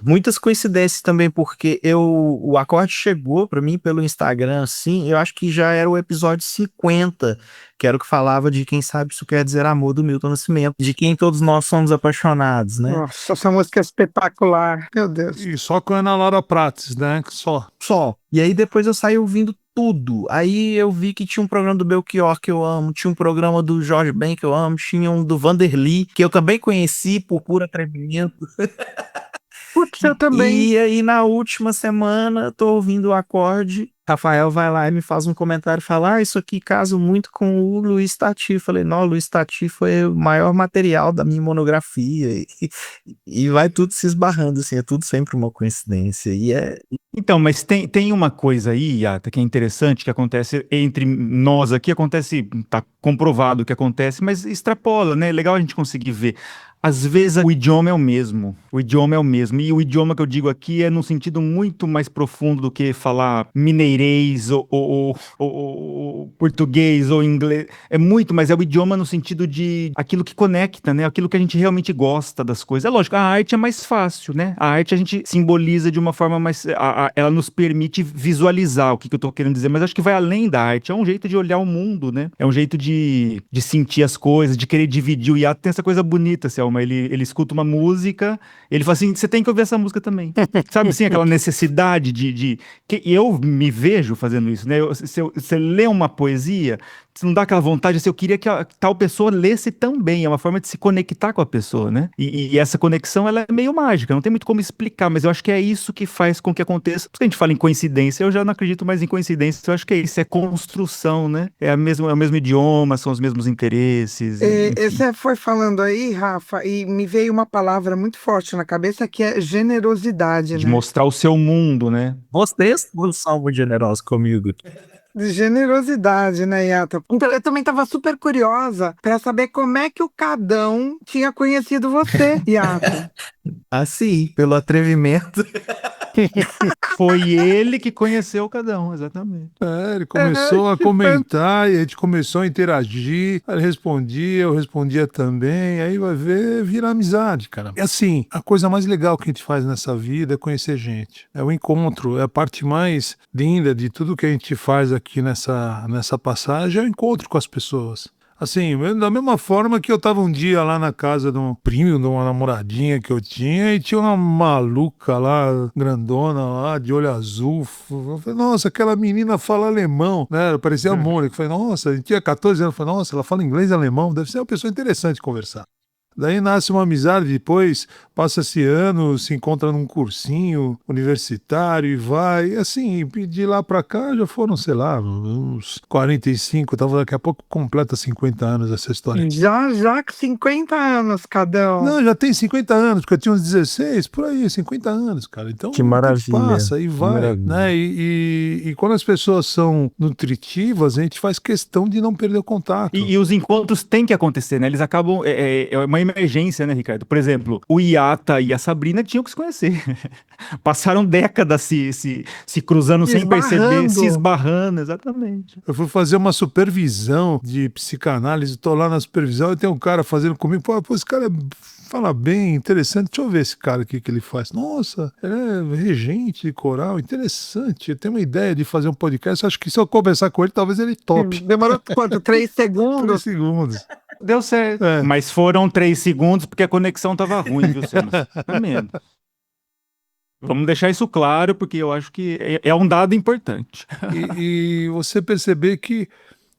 Muitas coincidências também, porque o Acorde chegou para mim pelo Instagram, assim, eu acho que já era o episódio 50, que era o que falava de Quem Sabe Isso Quer Dizer Amor, do Milton Nascimento, de quem todos nós somos apaixonados, né? Nossa, essa música é espetacular. Meu Deus. E só com a Ana Laura Prates, né? Só. E aí depois eu saí ouvindo tudo. Aí eu vi que tinha um programa do Belchior que eu amo, tinha um programa do Jorge Ben que eu amo, tinha um do Vanderly, que eu também conheci por puro atrevimento. Putz, eu também. E aí, na última semana, tô ouvindo o Acorde. Rafael vai lá e me faz um comentário e fala: isso aqui casa muito com o Luiz Tati. Falei, não, o Luiz Tati foi o maior material da minha monografia. E vai tudo se esbarrando, assim, é tudo sempre uma coincidência. Então, mas tem uma coisa aí, Yata, que é interessante, que acontece entre nós aqui, tá comprovado que acontece, mas extrapola, né? É legal a gente conseguir ver. Às vezes o idioma é o mesmo, e o idioma que eu digo aqui é num sentido muito mais profundo do que falar mineirês ou português ou inglês, mas é o idioma no sentido de aquilo que conecta, né, aquilo que a gente realmente gosta das coisas. É lógico, a arte é mais fácil, né, a arte a gente simboliza de uma forma mais, ela nos permite visualizar o que eu tô querendo dizer, mas acho que vai além da arte, é um jeito de olhar o mundo, né, é um jeito de sentir as coisas, de querer dividir. O Yato tem essa coisa bonita, Selma, ele escuta uma música, ele fala assim, você tem que ouvir essa música também. Sabe assim, aquela necessidade que eu me vejo fazendo isso, né? Você lê uma poesia, você não dá aquela vontade, assim, eu queria que tal pessoa lesse também, é uma forma de se conectar com a pessoa, né? E essa conexão, ela é meio mágica, não tem muito como explicar, mas eu acho que é isso que faz com que aconteça. Por isso que a gente fala em coincidência, eu já não acredito mais em coincidência, eu acho que é isso, é construção, né? É o mesmo idioma, são os mesmos interesses. Você foi falando aí, Rafa, e me veio uma palavra muito forte na cabeça que é generosidade, De né? mostrar o seu mundo, né? Vocês são muito generosos comigo. De generosidade, né, Yata? Então, eu também estava super curiosa para saber como é que o Cadão tinha conhecido você, Yata. Assim, pelo atrevimento. Foi ele que conheceu cada um, exatamente. Ele começou a Que fan- comentar e a gente começou a interagir. Ele respondia, eu respondia também. Aí vai ver, vira amizade, cara. E assim, a coisa mais legal que a gente faz nessa vida é conhecer gente. É o encontro, é a parte mais linda de tudo que a gente faz aqui nessa passagem, é o encontro com as pessoas. Assim, da mesma forma que eu tava um dia lá na casa de um primo, de uma namoradinha que eu tinha, e tinha uma maluca lá, grandona lá, de olho azul. Eu falei, nossa, aquela menina fala alemão, né? Parecia a Mônica. Eu falei, nossa, a gente tinha 14 anos. Eu falei, nossa, ela fala inglês e alemão, deve ser uma pessoa interessante de conversar. Daí nasce uma amizade, depois passa-se anos, se encontra num cursinho universitário e vai. E assim, de lá pra cá já foram, sei lá, uns 45, tava daqui a pouco completa 50 anos essa história. Já com 50 anos, Cadão. Não, já tem 50 anos, porque eu tinha uns 16, por aí, 50 anos, cara. Então, Que o tempo maravilha, passa e que vai, maravilha. né? E quando as pessoas são nutritivas, a gente faz questão de não perder o contato. E os encontros têm que acontecer, né? Eles acabam. É uma emergência, né, Ricardo? Por exemplo, o Iata e a Sabrina tinham que se conhecer. Passaram décadas se cruzando sem perceber, se esbarrando, exatamente. Eu fui fazer uma supervisão de psicanálise, tô lá na supervisão e tem um cara fazendo comigo, pô, esse cara fala bem, interessante, deixa eu ver esse cara aqui que ele faz. Nossa, ele é regente de coral, interessante, eu tenho uma ideia de fazer um podcast, acho que se eu conversar com ele, talvez ele tope. Demorou quanto? 3 3 segundos? segundos. Deu certo. É. Mas foram 3 segundos porque a conexão tava ruim, viu, Seno? Tá menos. Vamos deixar isso claro, porque eu acho que é um dado importante. E você perceber que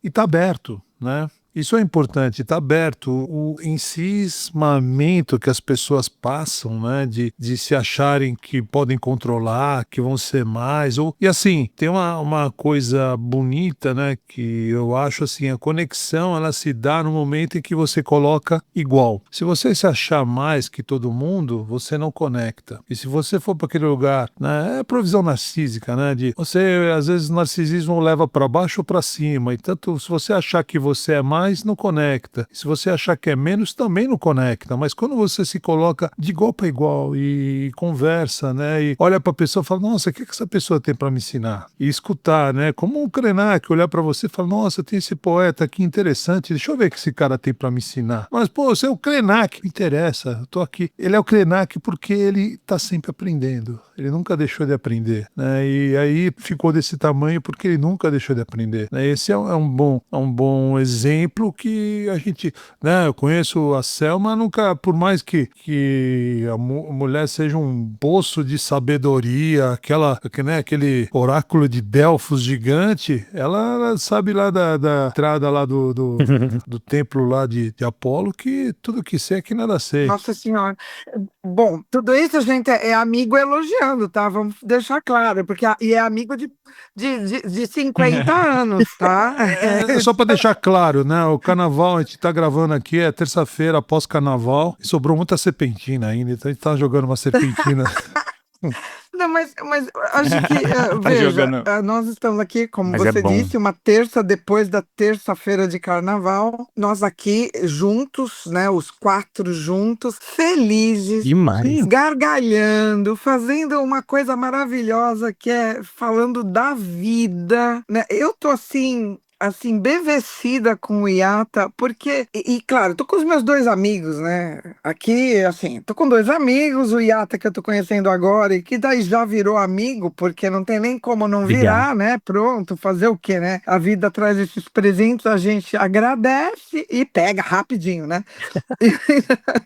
está aberto, né? Isso é importante, está aberto. O encismamento que as pessoas passam, né? De se acharem que podem controlar, que vão ser mais. E assim, tem uma coisa bonita, né? Que eu acho assim, a conexão ela se dá no momento em que você coloca igual. Se você se achar mais que todo mundo, você não conecta. E se você for para aquele lugar, né? É provisão narcísica, né? De você, às vezes, o narcisismo leva para baixo ou para cima. E tanto, se você achar que você é mais, não conecta. Se você achar que é menos, também não conecta. Mas quando você se coloca de igual para igual e conversa, né? E olha para a pessoa e fala, nossa, o que essa pessoa tem para me ensinar? E escutar, né? Como um Krenak, olhar para você e falar, nossa, tem esse poeta aqui interessante, deixa eu ver o que esse cara tem para me ensinar. Mas, pô, você é o Krenak, me interessa, eu tô aqui. Ele é o Krenak porque ele tá sempre aprendendo. Ele nunca deixou de aprender, né? E aí ficou desse tamanho porque ele nunca deixou de aprender, né? Esse é um bom exemplo que a gente, né? Eu conheço a Selma, nunca, por mais que a mulher seja um poço de sabedoria, né, aquele oráculo de Delfos gigante, ela sabe lá da entrada lá do templo lá de Apolo que tudo que sei é que nada sei. Nossa Senhora. Bom, tudo isso a gente é amigo elogiando, tá? Vamos deixar claro, porque e é amigo de 50 anos, tá? É só para deixar claro, né? O carnaval, a gente tá gravando aqui, é terça-feira após carnaval, e sobrou muita serpentina ainda, então a gente tá jogando uma serpentina. Não, mas acho que, Tá veja, jogando. nós estamos aqui, como Mas é você bom. disse, uma terça depois da terça-feira de carnaval, nós aqui juntos, né, os 4 juntos, felizes, Demais. gargalhando, fazendo uma coisa maravilhosa que é falando da vida, né? Eu tô assim, embevecida com o Iata, porque, claro, tô com os meus 2 amigos, né? Aqui, assim, tô com 2 amigos, o Iata que eu tô conhecendo agora, e que daí já virou amigo, porque não tem nem como não virar, né? Pronto, fazer o quê, né? A vida traz esses presentes, a gente agradece e pega rapidinho, né?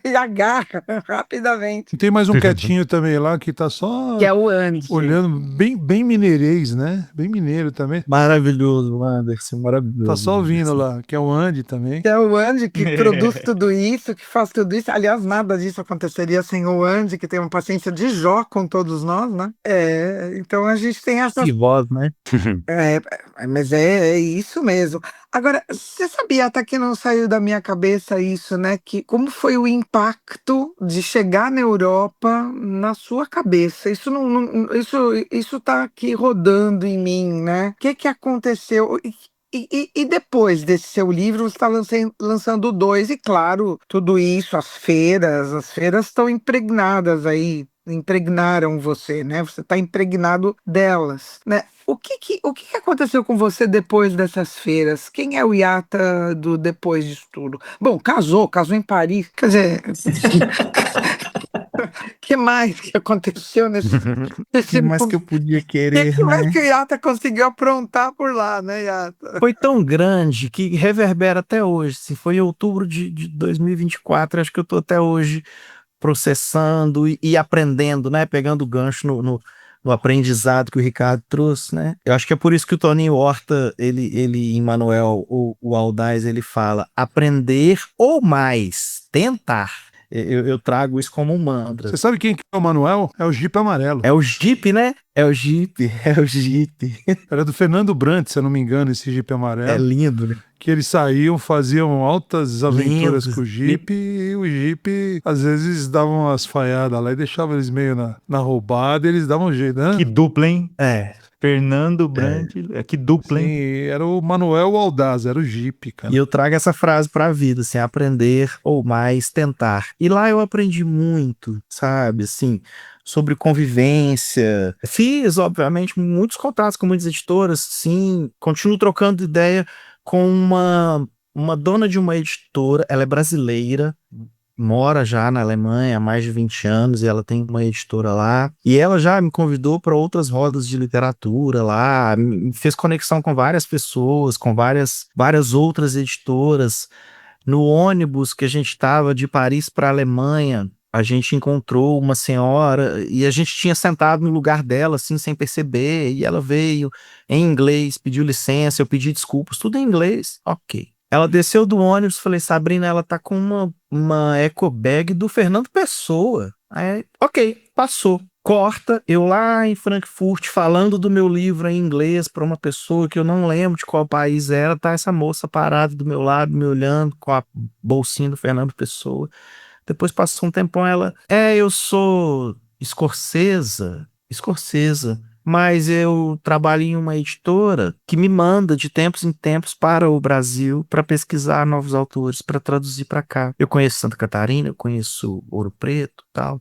E agarra rapidamente. Tem mais um quietinho também lá que tá só Que é o Andy. olhando, bem mineirês, né? Bem mineiro também. Maravilhoso, Anderson, maravilhoso. Tá só ouvindo lá, que é o Andy também. Que é o Andy que produz tudo isso, que faz tudo isso. Aliás, nada disso aconteceria sem o Andy, que tem uma paciência de Jó com todos nós, né? Então a gente tem essa. Que voz, né? Mas é isso mesmo. Agora, você sabia, até que não saiu da minha cabeça isso, né? Que como foi o impacto de chegar na Europa na sua cabeça? Isso isso tá aqui rodando em mim, né? O que que aconteceu? E depois desse seu livro, você está lançando o dois, e claro, tudo isso, as feiras estão impregnadas aí, impregnaram você, né? Você está impregnado delas, né? O que que aconteceu com você depois dessas feiras? Quem é o Yata do depois disso tudo? Bom, casou em Paris, quer dizer, que mais que aconteceu nesse Que mais que eu podia querer, que mais né? que o Yata conseguiu aprontar por lá, né, Yata? Foi tão grande que reverbera até hoje. Se foi em outubro de 2024, acho que eu tô até hoje processando e aprendendo, né? Pegando o gancho no aprendizado que o Ricardo trouxe, né? Eu acho que é por isso que o Toninho Horta, ele em Manuel, o Aldaz, ele fala aprender ou mais, tentar. Eu trago isso como um mantra. Você sabe quem que é o Manuel? É o Jeep Amarelo. É o Jeep, né? É o Jeep. Era do Fernando Brant, se eu não me engano, esse Jeep É Amarelo. lindo, né? Que eles saíam, faziam altas aventuras Lindo. com o Jeep, e o Jeep às vezes davam umas falhadas lá e deixava eles meio na roubada, e eles davam um jeito, né? Que dupla, hein? É. Fernando Brant, que dupla, Sim, hein? era o Manuel Aldaz, era o Jeep, cara. E eu trago essa frase pra vida, assim, aprender ou mais tentar. E lá eu aprendi muito, sabe, assim, sobre convivência. Fiz, obviamente, muitos contatos com muitas editoras, sim, continuo trocando ideia com uma dona de uma editora, ela é brasileira, mora já na Alemanha há mais de 20 anos e ela tem uma editora lá. E ela já me convidou para outras rodas de literatura lá, me fez conexão com várias pessoas, com várias outras editoras. No ônibus que a gente estava de Paris para a Alemanha, a gente encontrou uma senhora e a gente tinha sentado no lugar dela, assim, sem perceber, e ela veio em inglês, pediu licença, eu pedi desculpas, tudo em inglês, ok. Ela desceu do ônibus, falei, Sabrina, ela tá com uma eco bag do Fernando Pessoa. Aí, ok, passou. Corta, eu lá em Frankfurt falando do meu livro em inglês para uma pessoa que eu não lembro de qual país era, tá essa moça parada do meu lado, me olhando com a bolsinha do Fernando Pessoa. Depois passou um tempão, eu sou escocesa, mas eu trabalho em uma editora que me manda de tempos em tempos para o Brasil para pesquisar novos autores, para traduzir para cá. Eu conheço Santa Catarina, eu conheço Ouro Preto, tal.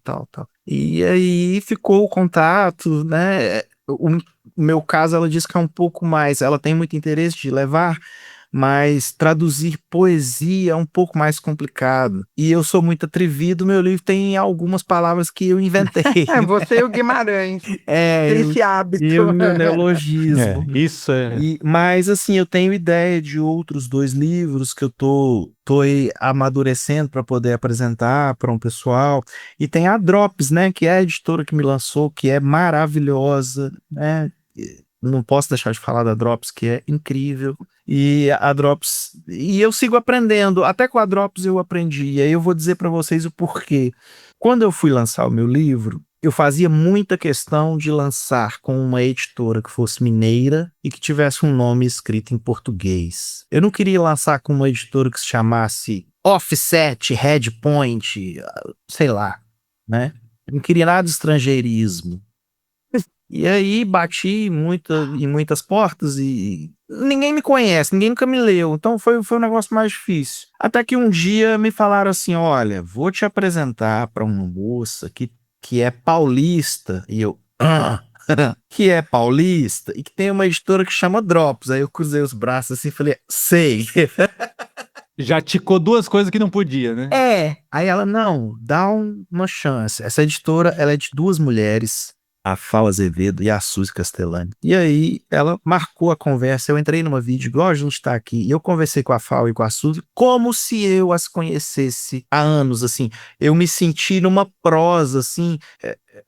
E aí ficou o contato, né? O meu caso, ela diz que é um pouco mais, ela tem muito interesse de levar, mas traduzir poesia é um pouco mais complicado. E eu sou muito atrevido, meu livro tem algumas palavras que eu inventei. Você e o Guimarães, É, tem esse hábito. o meu neologismo. Isso é. Mas assim, eu tenho ideia de outros 2 livros que eu tô aí amadurecendo para poder apresentar para um pessoal. E tem a Drops, né, que é a editora que me lançou, que é maravilhosa, né? Não posso deixar de falar da Drops, que é incrível. E a Drops, e eu sigo aprendendo, até com a Drops eu aprendi. E aí eu vou dizer para vocês o porquê. Quando eu fui lançar o meu livro, eu fazia muita questão de lançar com uma editora que fosse mineira e que tivesse um nome escrito em português. Eu não queria lançar com uma editora que se chamasse Offset, Headpoint, sei lá, né? Eu não queria nada de estrangeirismo. E aí bati em muitas portas e ninguém me conhece, ninguém nunca me leu, então foi um negócio mais difícil. Até que um dia me falaram assim, olha, vou te apresentar para uma moça que é paulista, e eu, que é paulista, e que tem uma editora que chama Drops. Aí eu cruzei os braços assim e falei, sei. Já ticou 2 coisas que não podia, né? Aí ela, não, dá uma chance. Essa editora, ela é de 2 mulheres, a Fal Azevedo e a Suzy Castellani. E aí ela marcou a conversa, eu entrei numa vídeo igual a gente tá aqui, e eu conversei com a Fal e com a Suzy como se eu as conhecesse há anos, assim. Eu me senti numa prosa, assim.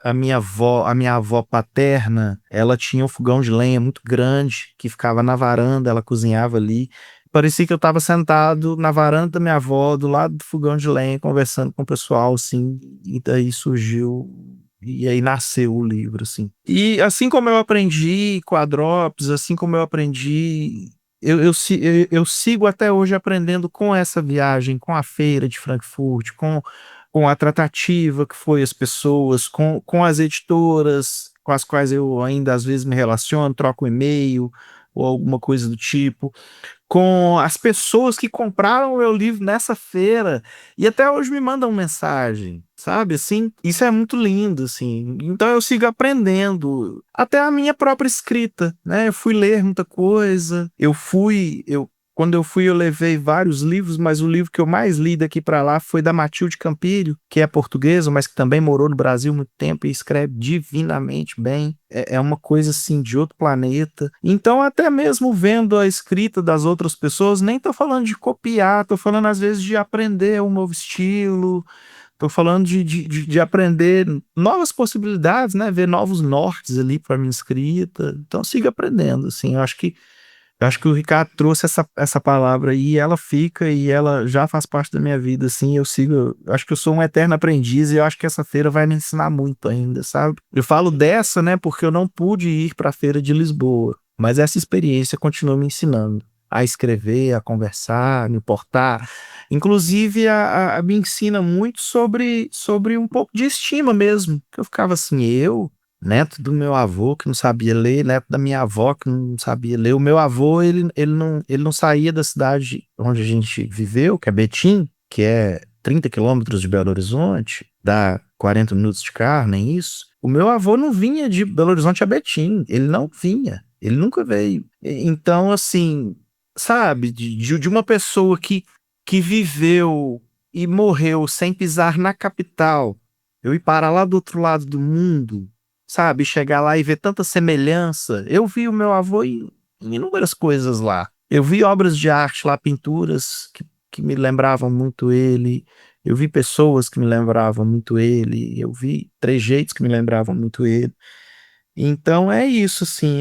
A minha avó paterna, ela tinha um fogão de lenha muito grande que ficava na varanda, ela cozinhava ali. Parecia que eu estava sentado na varanda da minha avó, do lado do fogão de lenha, conversando com o pessoal, assim, e daí surgiu, e aí nasceu o livro, assim. E assim como eu aprendi com a Drops, assim como eu aprendi, eu sigo até hoje aprendendo com essa viagem, com a feira de Frankfurt, com a tratativa que foi as pessoas, com as editoras com as quais eu ainda às vezes me relaciono, troco um e-mail ou alguma coisa do tipo, com as pessoas que compraram o meu livro nessa feira e até hoje me mandam mensagem, sabe? Assim, isso é muito lindo, assim. Então eu sigo aprendendo, até a minha própria escrita, né? Eu fui ler muita coisa, quando eu fui, eu levei vários livros, mas o livro que eu mais li daqui para lá foi da Matilde Campilho, que é portuguesa, mas que também morou no Brasil muito tempo e escreve divinamente bem. É uma coisa assim de outro planeta. Então, até mesmo vendo a escrita das outras pessoas, nem tô falando de copiar, tô falando às vezes de aprender um novo estilo. Tô falando de aprender novas possibilidades, né? Ver novos nortes ali para minha escrita. Então, sigo aprendendo, assim. Eu acho que o Ricardo trouxe essa palavra aí, e ela fica e ela já faz parte da minha vida, assim, eu acho que eu sou um eterno aprendiz e eu acho que essa feira vai me ensinar muito ainda, sabe? Eu falo dessa, né, porque eu não pude ir para a feira de Lisboa, mas essa experiência continua me ensinando a escrever, a conversar, a me portar. Inclusive, me ensina muito sobre um pouco de estima mesmo, que eu ficava assim, neto do meu avô que não sabia ler, neto da minha avó que não sabia ler. O meu avô, ele não saía da cidade onde a gente viveu, que é Betim, que é 30 quilômetros de Belo Horizonte, dá 40 minutos de carro, nem isso. O meu avô não vinha de Belo Horizonte a Betim, ele não vinha, ele nunca veio. Então, assim, sabe, de uma pessoa que viveu e morreu sem pisar na capital, eu ir parar lá do outro lado do mundo, sabe? Chegar lá e ver tanta semelhança. Eu vi o meu avô em inúmeras coisas lá. Eu vi obras de arte lá, pinturas que me lembravam muito ele. Eu vi pessoas que me lembravam muito ele. Eu vi trejeitos que me lembravam muito ele. Então é isso, assim.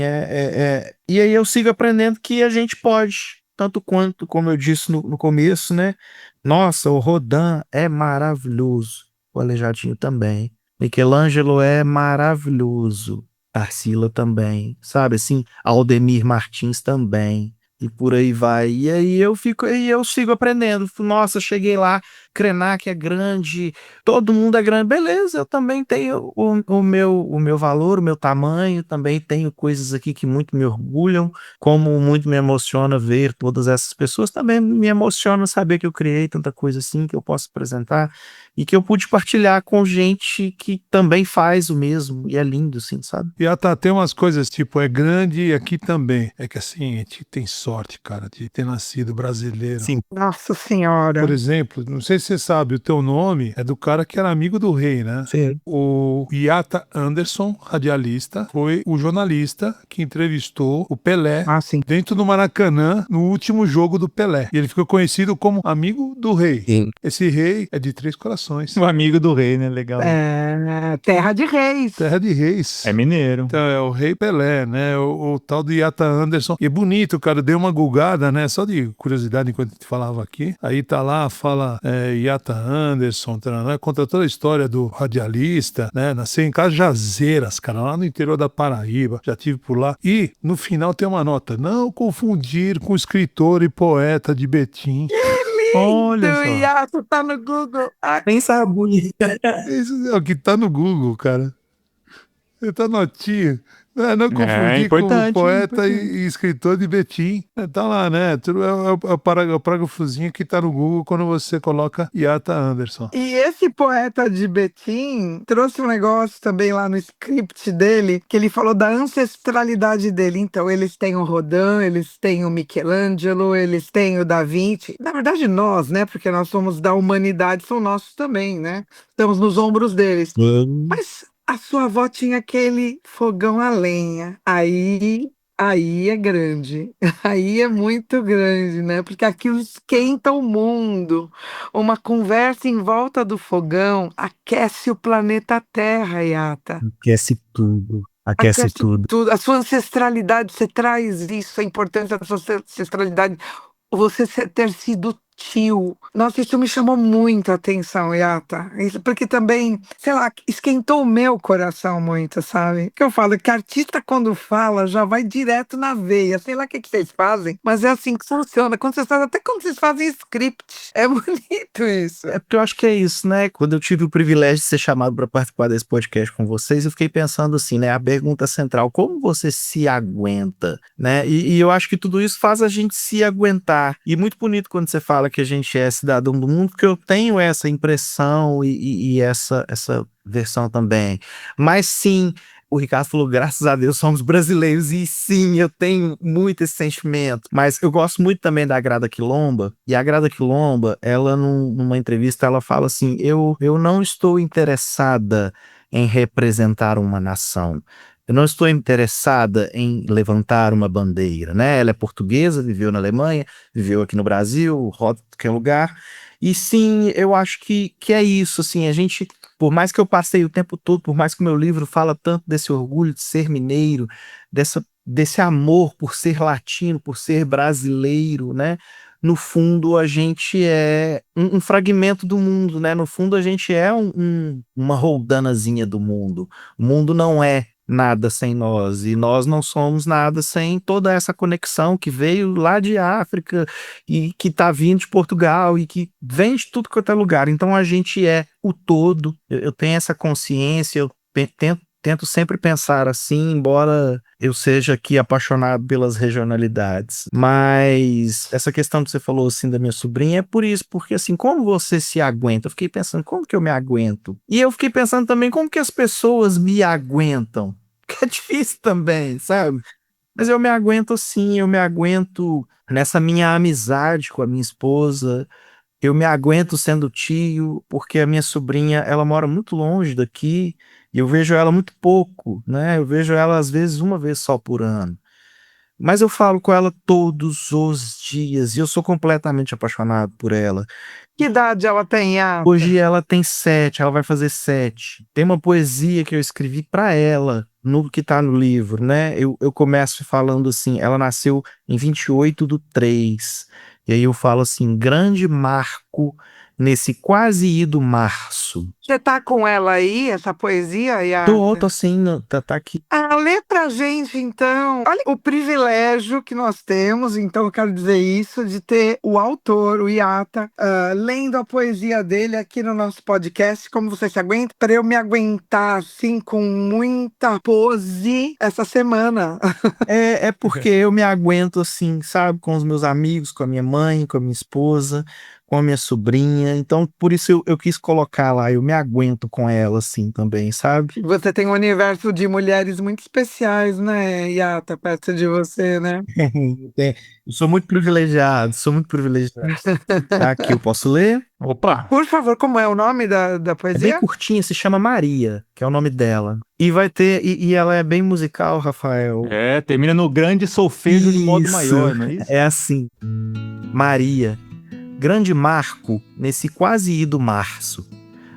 E aí eu sigo aprendendo que a gente pode, tanto quanto, como eu disse no começo, né? Nossa, o Rodin é maravilhoso. O Aleijadinho também. Michelangelo é maravilhoso. Tarsila também, sabe assim? Aldemir Martins também. E por aí vai. E eu sigo aprendendo. Nossa, cheguei lá, Krenak é grande, todo mundo é grande. Beleza, eu também tenho o meu valor, o meu tamanho, também tenho coisas aqui que muito me orgulham, como muito me emociona ver todas essas pessoas, também me emociona saber que eu criei tanta coisa assim, que eu posso apresentar e que eu pude partilhar com gente que também faz o mesmo, e é lindo, assim, sabe? E tem umas coisas tipo, é grande e aqui também. É que assim, a gente tem sorte, cara, de ter nascido brasileiro. Sim. Nossa Senhora. Por exemplo, não sei se você sabe, o teu nome é do cara que era amigo do rei, né? Sim. O Iata Anderson, radialista, foi o jornalista que entrevistou o Pelé Ah, sim. dentro do Maracanã no último jogo do Pelé. E ele ficou conhecido como amigo do rei. Sim. Esse rei é de Três Corações. O amigo do rei, né? Legal. É, Terra de Reis. Terra de reis. É mineiro. Então, é o Rei Pelé, né? O tal do Iata Anderson. E é bonito, cara, deu uma gulgada, né? Só de curiosidade enquanto a gente falava aqui. Aí tá lá, fala Iata Anderson, né? Conta toda a história do radialista, né? Nasceu em Cajazeiras, cara, lá no interior da Paraíba. Já tive por lá. E no final tem uma nota: não confundir com escritor e poeta de Betim. Olha O só. Iato tá no Google. Ah, Nem sabe. Isso é o que tá no Google, cara. Tá notinha. Não confundir com importante, poeta importante. e escritor de Betim. Tá lá, né? É o parágrafozinho que tá no Google quando você coloca Iata Anderson. E esse poeta de Betim trouxe um negócio também lá no script dele, que ele falou da ancestralidade dele. Então, eles têm o Rodin, eles têm o Michelangelo, eles têm o Da Vinci. Na verdade, nós, né? Porque nós somos da humanidade, são nossos também, né? Estamos nos ombros deles. Mas A sua avó tinha aquele fogão a lenha. Aí é grande. Aí é muito grande, né? Porque aquilo esquenta o mundo. Uma conversa em volta do fogão aquece o planeta Terra, Yata. Aquece tudo. Aquece Aquece tudo. tudo. A sua ancestralidade, você traz isso, a importância da sua ancestralidade. Ter sido tio. Nossa, isso me chamou muito a atenção, Yata. Isso porque também, sei lá, esquentou o meu coração muito, sabe? Que eu falo que artista, quando fala, já vai direto na veia. Sei lá o que que vocês fazem, mas é assim que funciona. Quando vocês fazem, até quando vocês fazem script. É bonito isso. É porque eu acho que é isso, né? Quando eu tive o privilégio de ser chamado para participar desse podcast com vocês, eu fiquei pensando assim, né? A pergunta central, como você se aguenta, né? E eu acho que tudo isso faz a gente se aguentar. E muito bonito quando você fala que a gente é cidadão do mundo, porque eu tenho essa impressão e essa versão também. Mas sim, o Ricardo falou, graças a Deus somos brasileiros, e sim, eu tenho muito esse sentimento. Mas eu gosto muito também da Grada Quilomba, e a Grada Quilomba, ela numa entrevista, ela fala assim, eu não estou interessada em representar uma nação. Eu não estou interessada em levantar uma bandeira, né? Ela é portuguesa, viveu na Alemanha, viveu aqui no Brasil, roda em qualquer lugar. E sim, eu acho que é isso, assim, a gente, por mais que eu passei o tempo todo, por mais que o meu livro fala tanto desse orgulho de ser mineiro, desse amor por ser latino, por ser brasileiro, né? No fundo, a gente é um fragmento do mundo, né? No fundo, a gente é uma roldanazinha do mundo. O mundo não é nada sem nós, e nós não somos nada sem toda essa conexão que veio lá de África e que está vindo de Portugal e que vem de tudo quanto é lugar. Então a gente é o todo. Eu tenho essa consciência, eu tento sempre pensar assim, embora eu seja aqui apaixonado pelas regionalidades. Mas essa questão que você falou assim da minha sobrinha é por isso, porque assim, como você se aguenta? Eu fiquei pensando, como que eu me aguento? E eu fiquei pensando também, como que as pessoas me aguentam? Que é difícil também, sabe? Mas eu me aguento sim, eu me aguento nessa minha amizade com a minha esposa, eu me aguento sendo tio, porque a minha sobrinha, ela mora muito longe daqui, e eu vejo ela muito pouco, né? Eu vejo ela às vezes uma vez só por ano. Mas eu falo com ela todos os dias, e eu sou completamente apaixonado por ela. Que idade ela tem, Yata? Hoje ela tem 7, ela vai fazer 7. Tem uma poesia que eu escrevi para ela, no que tá no livro, né? Eu começo falando assim, ela nasceu em 28/3. E aí eu falo assim, grande marco nesse quase ido março. Você tá com ela aí, essa poesia, Tô Yata? assim, tá aqui. Ah, lê pra gente, então. Olha o privilégio que nós temos, então eu quero dizer isso, de ter o autor, o Yata, lendo a poesia dele aqui no nosso podcast. Como você se aguenta? Para eu me aguentar, assim, com muita pose essa semana. É porque eu me aguento assim, sabe? Com os meus amigos, com a minha mãe, com a minha esposa, com a minha sobrinha. Então, por isso eu quis colocar lá, eu me aguento com ela assim também, sabe? Você tem um universo de mulheres muito especiais, né, Yata, perto de você, né? Eu sou muito privilegiado, sou muito privilegiado. Tá aqui, eu posso ler? Opa! Por favor, como é o nome da É bem poesia? curtinha, se chama Maria, que é o nome dela. E vai ter, e ela é bem musical, Rafael. É, termina no grande solfejo de modo Isso, maior, não é isso? é assim. Maria, grande marco nesse quase ido março.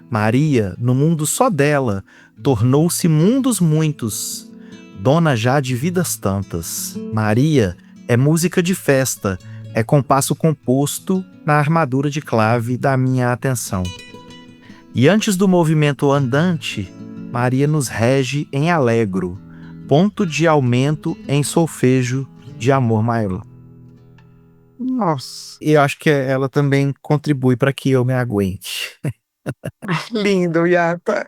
Maria, no mundo só dela, tornou-se mundos muitos, dona já de vidas tantas. Maria é música de festa, é compasso composto na armadura de clave da minha atenção. E antes do movimento andante, Maria nos rege em alegro, ponto de aumento em solfejo de amor maior. Nossa, E eu acho que ela também contribui para que eu me aguente. lindo, Yata.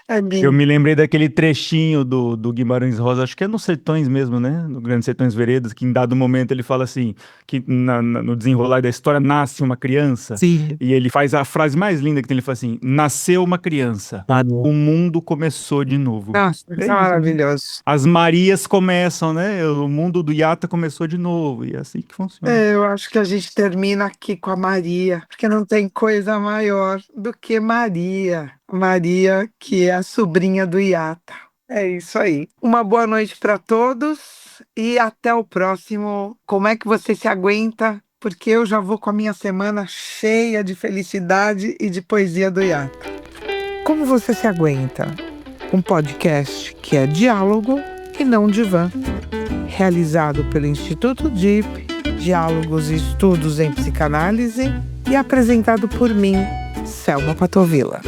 É Eu lindo. me lembrei daquele trechinho do Guimarães Rosa, acho que é nos Sertões mesmo, né? No Grande Sertões Veredas, que em dado momento ele fala assim, que no desenrolar da história nasce uma criança, Sim. e ele faz a frase mais linda que tem, ele fala assim, nasceu uma criança, o mundo começou de novo. Nossa, É isso é isso, né? maravilhoso. As Marias começam, né? O mundo do Yata começou de novo, e é assim que funciona. Eu acho que a gente termina aqui com a Maria, porque não tem coisa maior do que Maria. Maria, que é a sobrinha do Iata. É isso aí. Uma boa noite para todos e até o próximo. Como é que você se aguenta? Porque eu já vou com a minha semana cheia de felicidade e de poesia do Iata. Como você se aguenta? Um podcast que é diálogo e não divã. Realizado pelo Instituto DIP, Diálogos e Estudos em Psicanálise, e apresentado por mim, Selma Patovilla.